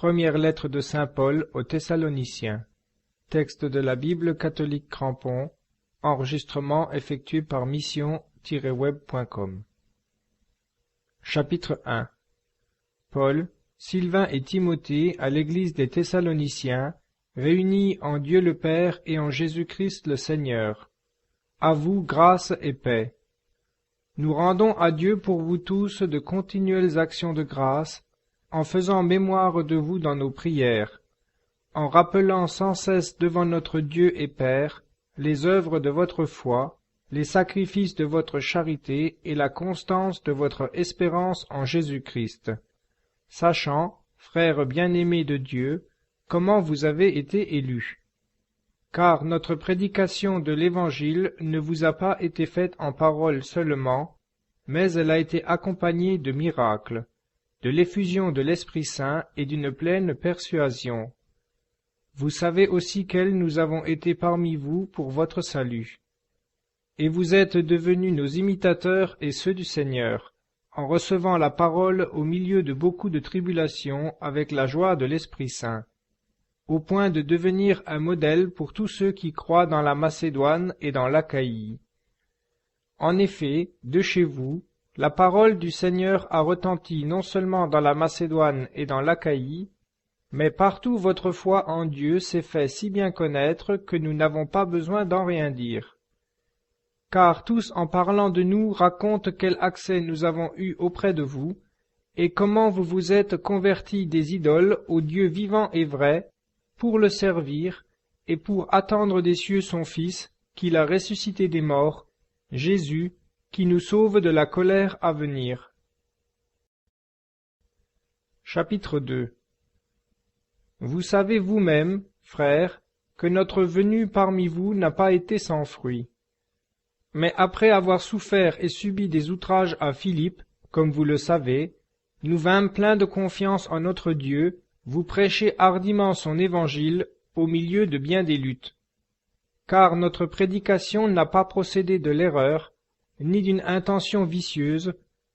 Première lettre de saint Paul aux Thessaloniciens. Texte de la Bible catholique Crampon. Enregistrement effectué par mission-web.com. Chapitre 1. Paul, Sylvain et Timothée à l'église des Thessaloniciens, réunis en Dieu le Père et en Jésus-Christ le Seigneur. À vous grâce et paix. Nous rendons à Dieu pour vous tous de continuelles actions de grâce, en faisant mémoire de vous dans nos prières, en rappelant sans cesse devant notre Dieu et Père les œuvres de votre foi, les sacrifices de votre charité et la constance de votre espérance en Jésus-Christ, sachant, frères bien-aimés de Dieu, comment vous avez été élus. Car notre prédication de l'Évangile ne vous a pas été faite en parole seulement, mais elle a été accompagnée de miracles, de l'effusion de l'Esprit Saint et d'une pleine persuasion. Vous savez aussi quels nous avons été parmi vous pour votre salut. Et vous êtes devenus nos imitateurs et ceux du Seigneur, en recevant la parole au milieu de beaucoup de tribulations avec la joie de l'Esprit Saint, au point de devenir un modèle pour tous ceux qui croient dans la Macédoine et dans l'Achaïe. En effet, de chez vous, la parole du Seigneur a retenti non seulement dans la Macédoine et dans l'Achaïe, mais partout votre foi en Dieu s'est fait si bien connaître que nous n'avons pas besoin d'en rien dire. Car tous en parlant de nous racontent quel accès nous avons eu auprès de vous, et comment vous vous êtes convertis des idoles au Dieu vivant et vrai, pour le servir, et pour attendre des cieux son Fils, qu'il a ressuscité des morts, Jésus, qui nous sauve de la colère à venir. Chapitre 2. Vous savez vous-même, frères, que notre venue parmi vous n'a pas été sans fruit. Mais après avoir souffert et subi des outrages à Philippe, comme vous le savez, nous vînmes pleins de confiance en notre Dieu, vous prêcher hardiment son évangile au milieu de bien des luttes. Car notre prédication n'a pas procédé de l'erreur, ni d'une intention vicieuse,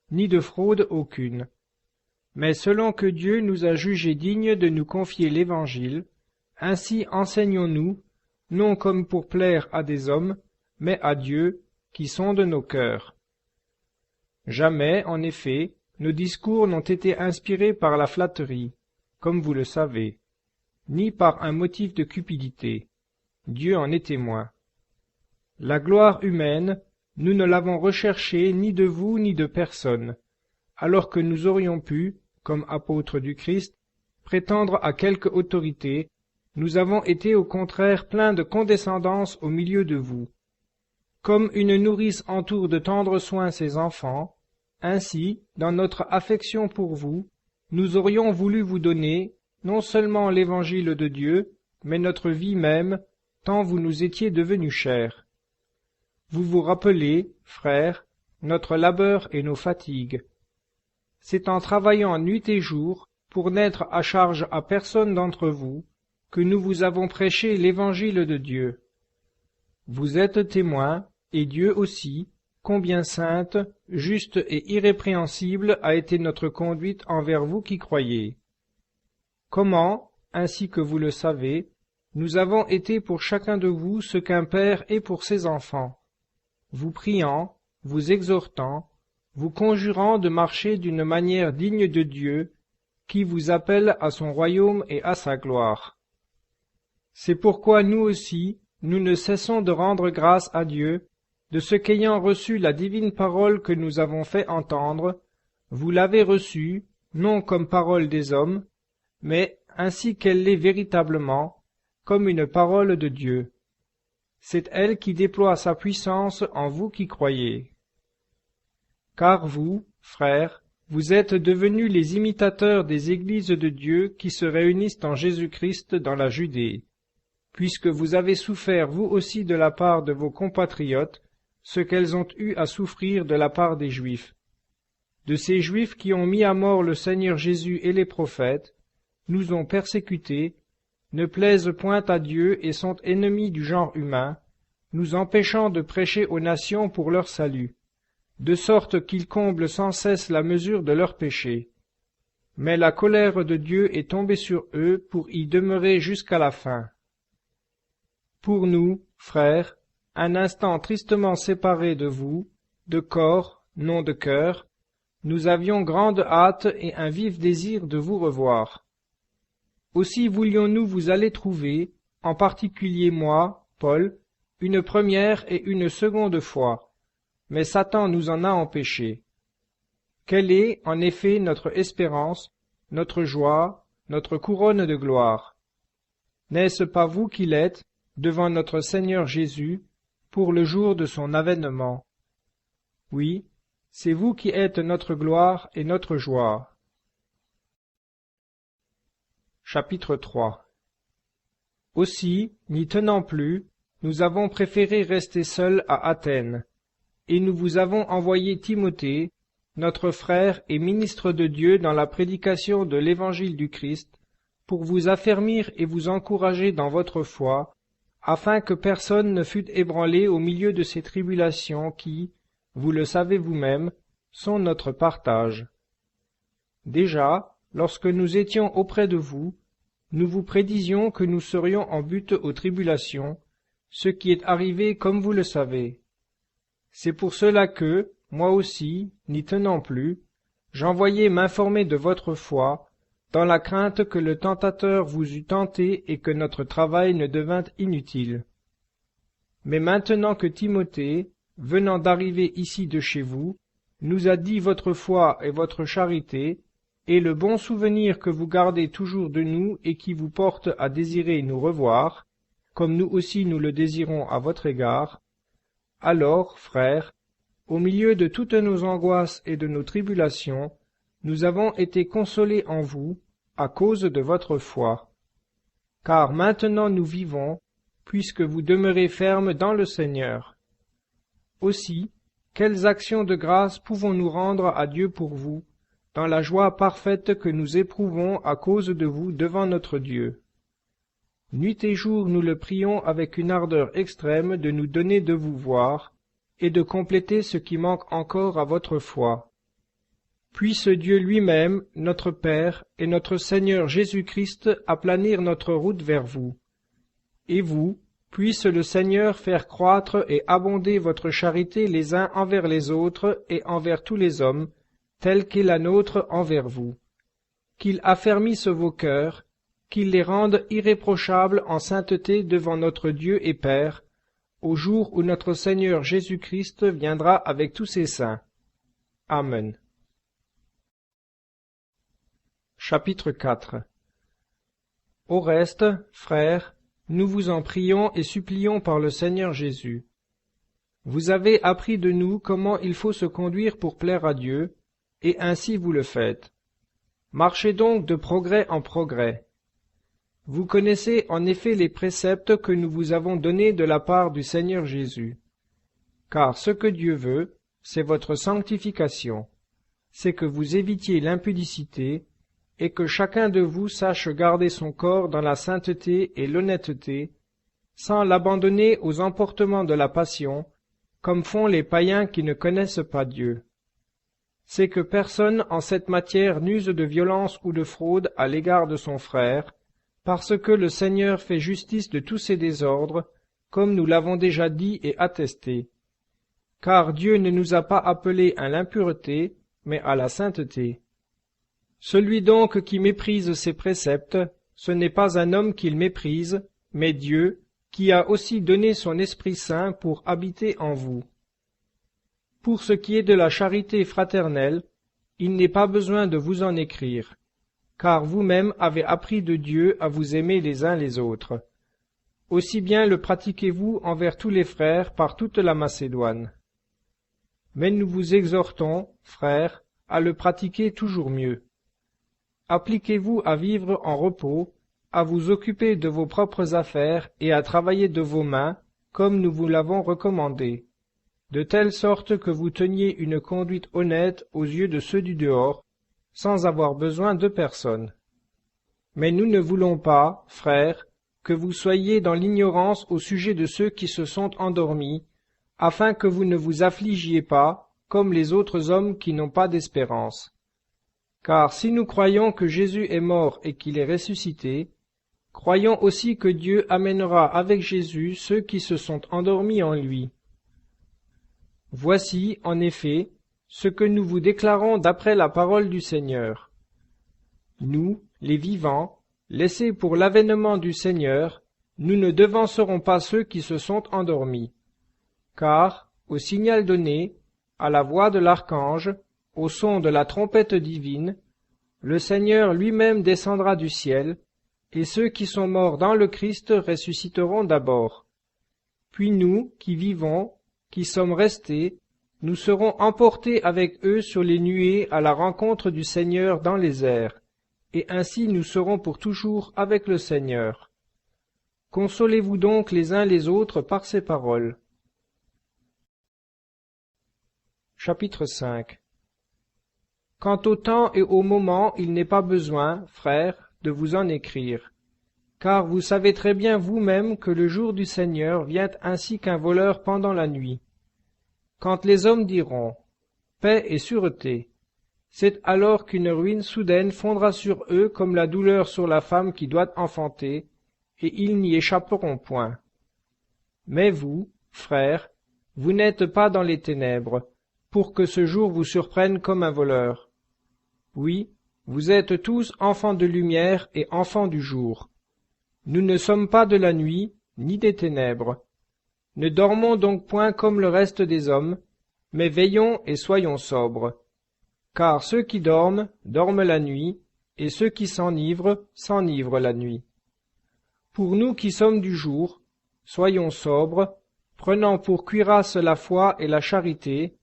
ni de fraude aucune. Mais selon que Dieu nous a jugés dignes de nous confier l'Évangile, ainsi enseignons-nous, non comme pour plaire à des hommes, mais à Dieu, qui sonde nos cœurs. Jamais, en effet, nos discours n'ont été inspirés par la flatterie, comme vous le savez, ni par un motif de cupidité. Dieu en est témoin. La gloire humaine, nous ne l'avons recherchée ni de vous ni de personne, alors que nous aurions pu, comme apôtres du Christ, prétendre à quelque autorité. Nous avons été au contraire pleins de condescendance au milieu de vous. Comme une nourrice entoure de tendres soins ses enfants, ainsi, dans notre affection pour vous, nous aurions voulu vous donner, non seulement l'Évangile de Dieu, mais notre vie même, tant vous nous étiez devenus chers. Vous vous rappelez, frères, notre labeur et nos fatigues. C'est en travaillant nuit et jour, pour n'être à charge à personne d'entre vous, que nous vous avons prêché l'Évangile de Dieu. Vous êtes témoins, et Dieu aussi, combien sainte, juste et irrépréhensible a été notre conduite envers vous qui croyez. Comment, ainsi que vous le savez, nous avons été pour chacun de vous ce qu'un père est pour ses enfants, vous priant, vous exhortant, vous conjurant de marcher d'une manière digne de Dieu, qui vous appelle à son royaume et à sa gloire. C'est pourquoi nous aussi, nous ne cessons de rendre grâce à Dieu, de ce qu'ayant reçu la divine parole que nous avons fait entendre, vous l'avez reçue, non comme parole des hommes, mais ainsi qu'elle l'est véritablement, comme une parole de Dieu. C'est elle qui déploie sa puissance en vous qui croyez. Car vous, frères, vous êtes devenus les imitateurs des églises de Dieu qui se réunissent en Jésus-Christ dans la Judée, puisque vous avez souffert vous aussi de la part de vos compatriotes ce qu'elles ont eu à souffrir de la part des Juifs. De ces Juifs qui ont mis à mort le Seigneur Jésus et les prophètes, nous ont persécutés, ne plaisent point à Dieu et sont ennemis du genre humain, nous empêchant de prêcher aux nations pour leur salut, de sorte qu'ils comblent sans cesse la mesure de leurs péchés. mais la colère de Dieu est tombée sur eux pour y demeurer jusqu'à la fin. Pour nous, frères, un instant tristement séparés de vous, de corps, non de cœur, nous avions grande hâte et un vif désir de vous revoir. Aussi voulions-nous vous aller trouver, en particulier moi, Paul, une première et une seconde fois, mais Satan nous en a empêchés. Quelle est, en effet, notre espérance, notre joie, notre couronne de gloire? N'est-ce pas vous qui l'êtes, devant notre Seigneur Jésus, pour le jour de son avènement? Oui, c'est vous qui êtes notre gloire et notre joie. Chapitre 3. Aussi, n'y tenant plus, nous avons préféré rester seuls à Athènes, et nous vous avons envoyé Timothée, notre frère et ministre de Dieu dans la prédication de l'Évangile du Christ, pour vous affermir et vous encourager dans votre foi, afin que personne ne fût ébranlé au milieu de ces tribulations qui, vous le savez vous-même, sont notre partage. Déjà, lorsque nous étions auprès de vous, nous vous prédisions que nous serions en butte aux tribulations, ce qui est arrivé comme vous le savez. C'est pour cela que, moi aussi, n'y tenant plus, j'envoyai m'informer de votre foi, dans la crainte que le tentateur vous eût tenté et que notre travail ne devînt inutile. Mais maintenant que Timothée, venant d'arriver ici de chez vous, nous a dit votre foi et votre charité, et le bon souvenir que vous gardez toujours de nous et qui vous porte à désirer nous revoir, comme nous aussi nous le désirons à votre égard, alors, frères, au milieu de toutes nos angoisses et de nos tribulations, nous avons été consolés en vous, à cause de votre foi. Car maintenant nous vivons, puisque vous demeurez fermes dans le Seigneur. Aussi, quelles actions de grâce pouvons-nous rendre à Dieu pour vous, dans la joie parfaite que nous éprouvons à cause de vous devant notre Dieu? Nuit et jour nous le prions avec une ardeur extrême de nous donner de vous voir, et de compléter ce qui manque encore à votre foi. Puisse Dieu lui-même, notre Père, et notre Seigneur Jésus-Christ aplanir notre route vers vous. Et vous, puisse le Seigneur faire croître et abonder votre charité les uns envers les autres et envers tous les hommes, telle qu'est la nôtre envers vous. Qu'il affermisse vos cœurs, qu'il les rende irréprochables en sainteté devant notre Dieu et Père, au jour où notre Seigneur Jésus-Christ viendra avec tous ses saints. Amen. Chapitre 4. Au reste, frères, nous vous en prions et supplions par le Seigneur Jésus. Vous avez appris de nous comment il faut se conduire pour plaire à Dieu, et ainsi vous le faites. Marchez donc de progrès en progrès. Vous connaissez en effet les préceptes que nous vous avons donnés de la part du Seigneur Jésus. Car ce que Dieu veut, c'est votre sanctification, c'est que vous évitiez l'impudicité, et que chacun de vous sache garder son corps dans la sainteté et l'honnêteté, sans l'abandonner aux emportements de la passion, comme font les païens qui ne connaissent pas Dieu. C'est que personne en cette matière n'use de violence ou de fraude à l'égard de son frère, parce que le Seigneur fait justice de tous ces désordres, comme nous l'avons déjà dit et attesté. Car Dieu ne nous a pas appelés à l'impureté, mais à la sainteté. Celui donc qui méprise ses préceptes, ce n'est pas un homme qu'il méprise, mais Dieu, qui a aussi donné son Esprit Saint pour habiter en vous. Pour ce qui est de la charité fraternelle, il n'est pas besoin de vous en écrire, car vous-même avez appris de Dieu à vous aimer les uns les autres. Aussi bien le pratiquez-vous envers tous les frères par toute la Macédoine. Mais nous vous exhortons, frères, à le pratiquer toujours mieux. Appliquez-vous à vivre en repos, à vous occuper de vos propres affaires et à travailler de vos mains, comme nous vous l'avons recommandé, de telle sorte que vous teniez une conduite honnête aux yeux de ceux du dehors, sans avoir besoin de personne. Mais nous ne voulons pas, frères, que vous soyez dans l'ignorance au sujet de ceux qui se sont endormis, afin que vous ne vous affligiez pas, comme les autres hommes qui n'ont pas d'espérance. Car si nous croyons que Jésus est mort et qu'il est ressuscité, croyons aussi que Dieu amènera avec Jésus ceux qui se sont endormis en lui. Voici, en effet, ce que nous vous déclarons d'après la parole du Seigneur. Nous, les vivants, laissés pour l'avènement du Seigneur, nous ne devancerons pas ceux qui se sont endormis. Car, au signal donné, à la voix de l'archange, au son de la trompette divine, le Seigneur lui-même descendra du ciel, et ceux qui sont morts dans le Christ ressusciteront d'abord. Puis nous, qui vivons, qui sommes restés, nous serons emportés avec eux sur les nuées à la rencontre du Seigneur dans les airs, et ainsi nous serons pour toujours avec le Seigneur. Consolez-vous donc les uns les autres par ces paroles. Chapitre 5. Quant au temps et au moment, il n'est pas besoin, frères, de vous en écrire, car vous savez très bien vous-même que le jour du Seigneur vient ainsi qu'un voleur pendant la nuit. Quand les hommes diront « paix et sûreté », c'est alors qu'une ruine soudaine fondra sur eux comme la douleur sur la femme qui doit enfanter, et ils n'y échapperont point. Mais vous, frères, vous n'êtes pas dans les ténèbres, pour que ce jour vous surprenne comme un voleur. Oui, vous êtes tous enfants de lumière et enfants du jour. Nous ne sommes pas de la nuit, ni des ténèbres. Ne dormons donc point comme le reste des hommes, mais veillons et soyons sobres. Car ceux qui dorment, dorment la nuit, et ceux qui s'enivrent la nuit. Pour nous qui sommes du jour, soyons sobres, prenant pour cuirasse la foi et la charité,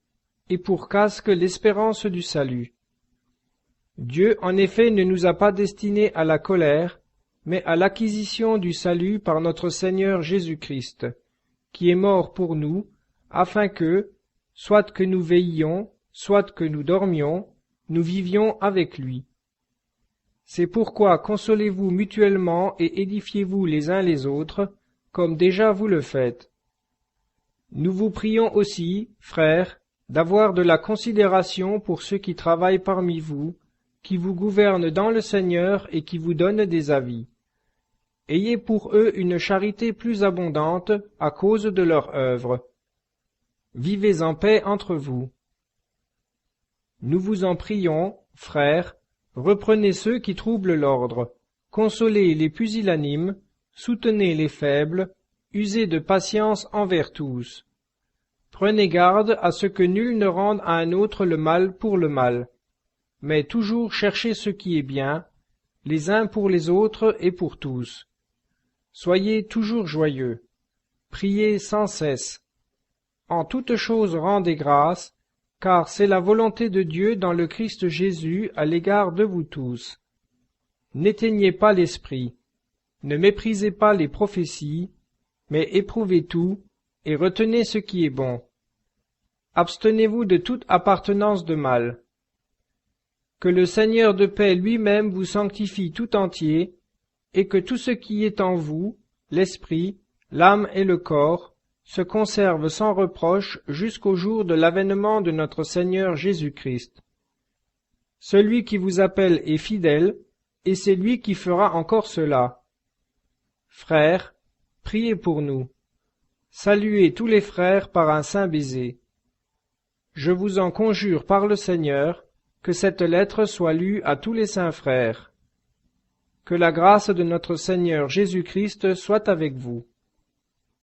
et pour casque l'espérance du salut. Dieu, en effet, ne nous a pas destinés à la colère, mais à l'acquisition du salut par notre Seigneur Jésus-Christ, qui est mort pour nous, afin que, soit que nous veillions, soit que nous dormions, nous vivions avec lui. C'est pourquoi consolez-vous mutuellement et édifiez-vous les uns les autres, comme déjà vous le faites. Nous vous prions aussi, frères, d'avoir de la considération pour ceux qui travaillent parmi vous, qui vous gouvernent dans le Seigneur et qui vous donnent des avis. Ayez pour eux une charité plus abondante à cause de leur œuvre. Vivez en paix entre vous. Nous vous en prions, frères, reprenez ceux qui troublent l'ordre, consolez les pusillanimes, soutenez les faibles, usez de patience envers tous. Prenez garde à ce que nul ne rende à un autre le mal pour le mal, mais toujours cherchez ce qui est bien, les uns pour les autres et pour tous. Soyez toujours joyeux, priez sans cesse. En toutes choses rendez grâce, car c'est la volonté de Dieu dans le Christ Jésus à l'égard de vous tous. N'éteignez pas l'esprit, ne méprisez pas les prophéties, mais éprouvez tout, et retenez ce qui est bon. Abstenez-vous de toute appartenance de mal. Que le Seigneur de paix lui-même vous sanctifie tout entier, et que tout ce qui est en vous, l'esprit, l'âme et le corps, se conserve sans reproche jusqu'au jour de l'avènement de notre Seigneur Jésus-Christ. Celui qui vous appelle est fidèle, et c'est lui qui fera encore cela. Frères, priez pour nous. Saluez tous les frères par un saint baiser. Je vous en conjure par le Seigneur, que cette lettre soit lue à tous les saints frères. Que la grâce de notre Seigneur Jésus-Christ soit avec vous.